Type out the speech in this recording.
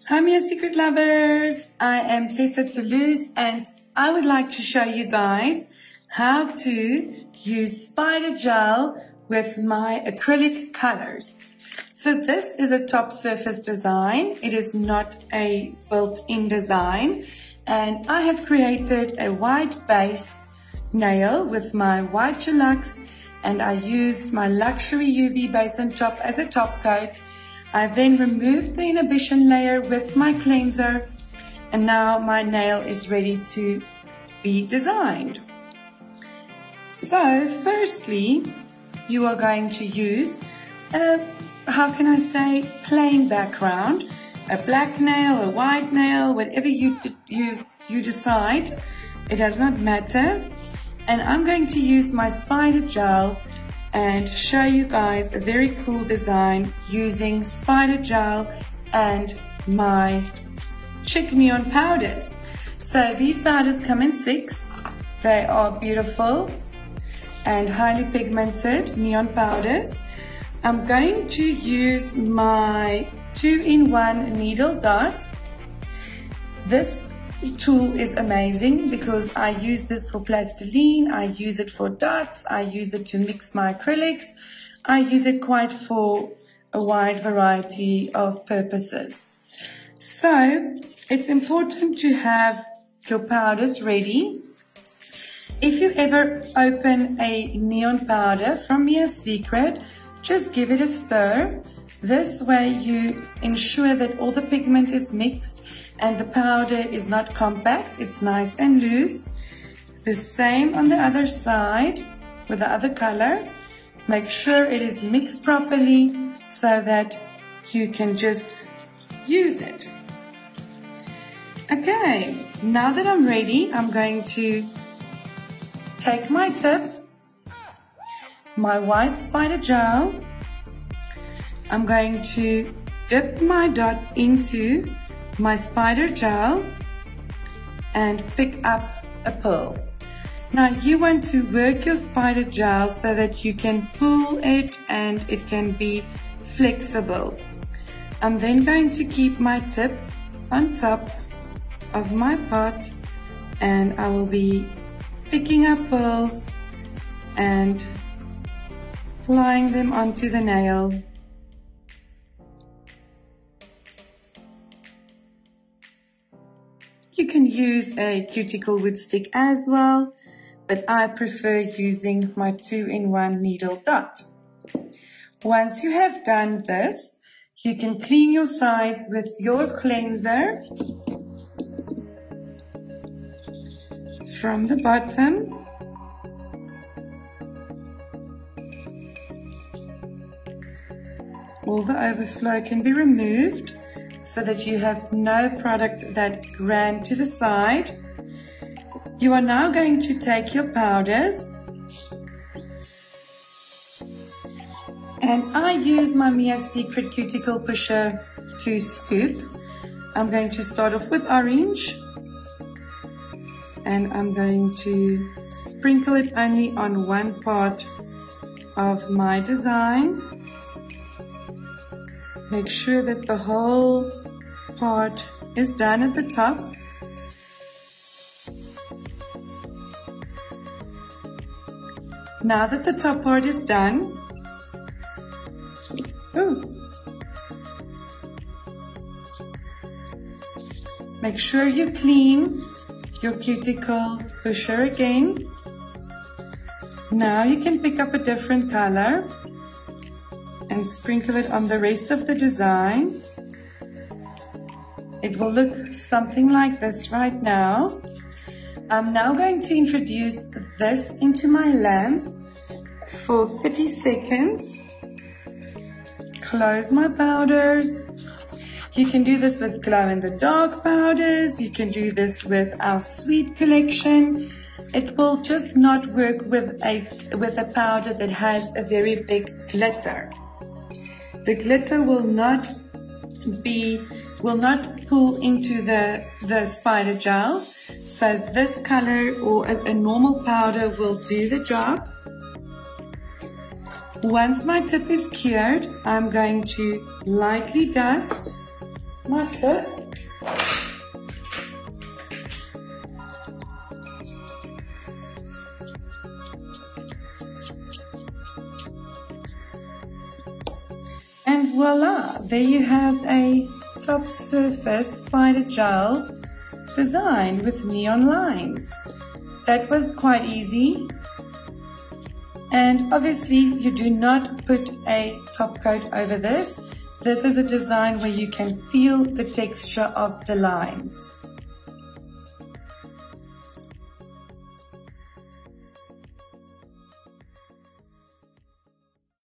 Hi, my secret lovers. I am Tessa Louw Tullues and I would like to show you guys how to use spider gel with my acrylic colors. So this is a top surface design. It is not a built-in design. And I have created a white base nail with my white shellac, and I used my luxury UV base and top as a top coat. I then removed the inhibition layer with my cleanser, and now my nail is ready to be designed. So firstly, you are going to use a, plain background, a black nail, a white nail, whatever you decide, it does not matter. And I'm going to use my spider gel and show you guys a very cool design using spider gel and my chick neon powders. So these powders come in 6. They are beautiful and highly pigmented neon powders. I'm going to use my 2-in-1 needle dot. This tool is amazing because I use this for plastiline, I use it for dots, I use it to mix my acrylics, I use it quite for a wide variety of purposes. So it's important to have your powders ready. If you ever open a neon powder from your secret, just give it a stir. This way you ensure that all the pigment is mixed and the powder is not compact, it's nice and loose. The same on the other side with the other color. Make sure it is mixed properly so that you can just use it. Okay, now that I'm ready, I'm going to take my tip, my white spider gel. I'm going to dip my dot into my spider gel and pick up a pearl. Now you want to work your spider gel so that you can pull it and it can be flexible. I'm then going to keep my tip on top of my pot and I will be picking up pearls and applying them onto the nail. You can use a cuticle wood stick as well, but I prefer using my 2-in-1 needle dot. Once you have done this, you can clean your sides with your cleanser from the bottom. All the overflow can be removed so that you have no product that ran to the side. You are now going to take your powders, and I use my Mia Secret Cuticle Pusher to scoop. I'm going to start off with orange, and I'm going to sprinkle it only on one part of my design. Make sure that the whole part is done at the top. Now that the top part is done, make sure you clean your cuticle pusher again. Now you can pick up a different color and sprinkle it on the rest of the design. It will look something like this right now. I'm now going to introduce this into my lamp for 30 seconds. Close my powders. You can do this with glow-in-the-dark powders. You can do this with our sweet collection. It will just not work with a powder that has a very big glitter. The glitter will not pull into the spider gel. So this color or a normal powder will do the job. Once my tip is cured, I'm going to lightly dust my tip. And voila, there you have a top surface spider gel design with neon lines. That was quite easy. And obviously you do not put a top coat over this. This is a design where you can feel the texture of the lines.